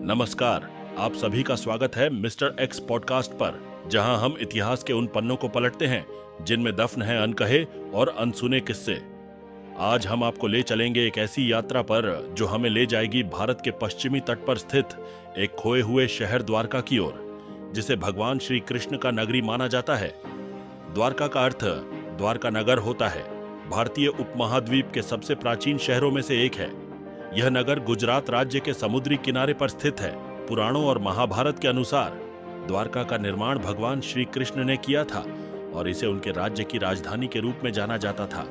नमस्कार। आप सभी का स्वागत है मिस्टर एक्स पॉडकास्ट पर, जहां हम इतिहास के उन पन्नों को पलटते हैं जिनमें दफन है अनकहे और अनसुने किस्से। आज हम आपको ले चलेंगे एक ऐसी यात्रा पर जो हमें ले जाएगी भारत के पश्चिमी तट पर स्थित एक खोए हुए शहर द्वारका की ओर, जिसे भगवान श्री कृष्ण का नगरी माना जाता है। द्वारका का अर्थ द्वारका नगर होता है। भारतीय उपमहाद्वीप के सबसे प्राचीन शहरों में से एक है। यह नगर गुजरात राज्य के समुद्री किनारे पर स्थित है। पुराणों और महाभारत के अनुसार द्वारका का निर्माण भगवान श्री कृष्ण ने किया था और इसे उनके राज्य की राजधानी के रूप में जाना जाता था।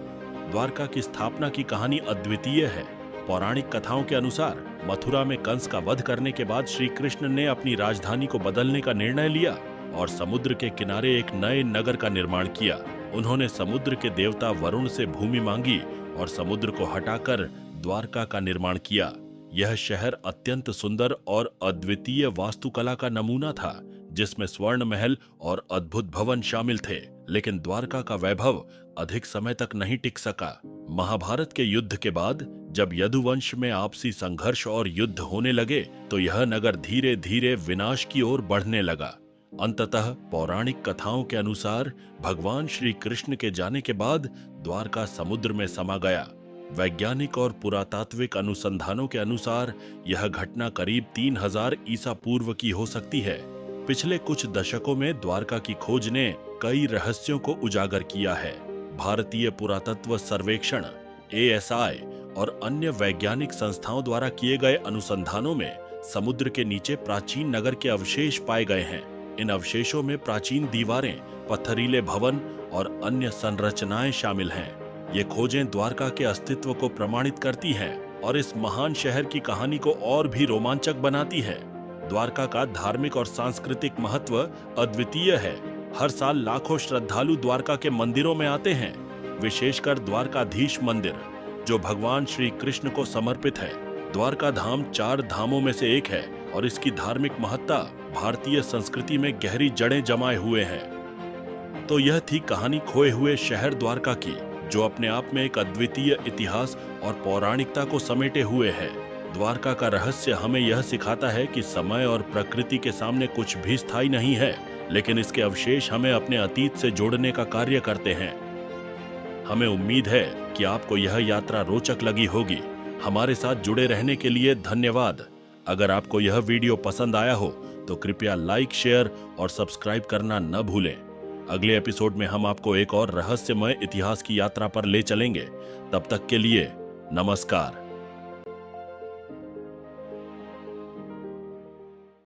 द्वारका की स्थापना की कहानी अद्वितीय है। पौराणिक कथाओं के अनुसार मथुरा में कंस का वध करने के बाद श्री कृष्ण ने अपनी राजधानी को बदलने का निर्णय लिया और समुद्र के किनारे एक नए नगर का निर्माण किया। उन्होंने समुद्र के देवता वरुण से भूमि मांगी और समुद्र को हटाकर द्वारका का निर्माण किया। यह शहर अत्यंत सुंदर और अद्वितीय वास्तुकला का नमूना था, जिसमें स्वर्ण महल और अद्भुत भवन शामिल थे। लेकिन द्वारका का वैभव अधिक समय तक नहीं टिक सका। महाभारत के युद्ध के बाद जब यदुवंश में आपसी संघर्ष और युद्ध होने लगे, तो यह नगर धीरे धीरे विनाश की ओर बढ़ने लगा। अंततः पौराणिक कथाओं के अनुसार भगवान श्री कृष्ण के जाने के बाद द्वारका समुद्र में समा गया। वैज्ञानिक और पुरातात्विक अनुसंधानों के अनुसार यह घटना करीब 3000 ईसा पूर्व की हो सकती है। पिछले कुछ दशकों में द्वारका की खोज ने कई रहस्यों को उजागर किया है। भारतीय पुरातत्व सर्वेक्षण ASI और अन्य वैज्ञानिक संस्थाओं द्वारा किए गए अनुसंधानों में समुद्र के नीचे प्राचीन नगर के अवशेष पाए गए हैं। इन अवशेषों में प्राचीन दीवारें, पत्थरीले भवन और अन्य संरचनाएं शामिल हैं। ये खोजें द्वारका के अस्तित्व को प्रमाणित करती हैं और इस महान शहर की कहानी को और भी रोमांचक बनाती है। द्वारका का धार्मिक और सांस्कृतिक महत्व अद्वितीय है। हर साल लाखों श्रद्धालु द्वारका के मंदिरों में आते हैं, विशेषकर द्वारकाधीश मंदिर, जो भगवान श्री कृष्ण को समर्पित है। द्वारका धाम 4 धामों में से एक है और इसकी धार्मिक महत्ता भारतीय संस्कृति में गहरी जड़ें जमाए हुए है। तो यह थी कहानी खोए हुए शहर द्वारका की, जो अपने आप में एक अद्वितीय इतिहास और पौराणिकता को समेटे हुए है। द्वारका का रहस्य हमें यह सिखाता है कि समय और प्रकृति के सामने कुछ भी स्थायी नहीं है, लेकिन इसके अवशेष हमें अपने अतीत से जोड़ने का कार्य करते हैं। हमें उम्मीद है कि आपको यह यात्रा रोचक लगी होगी। हमारे साथ जुड़े रहने के लिए धन्यवाद। अगर आपको यह वीडियो पसंद आया हो तो कृपया लाइक, शेयर और सब्सक्राइब करना न भूलें। अगले एपिसोड में हम आपको एक और रहस्यमय इतिहास की यात्रा पर ले चलेंगे। तब तक के लिए नमस्कार।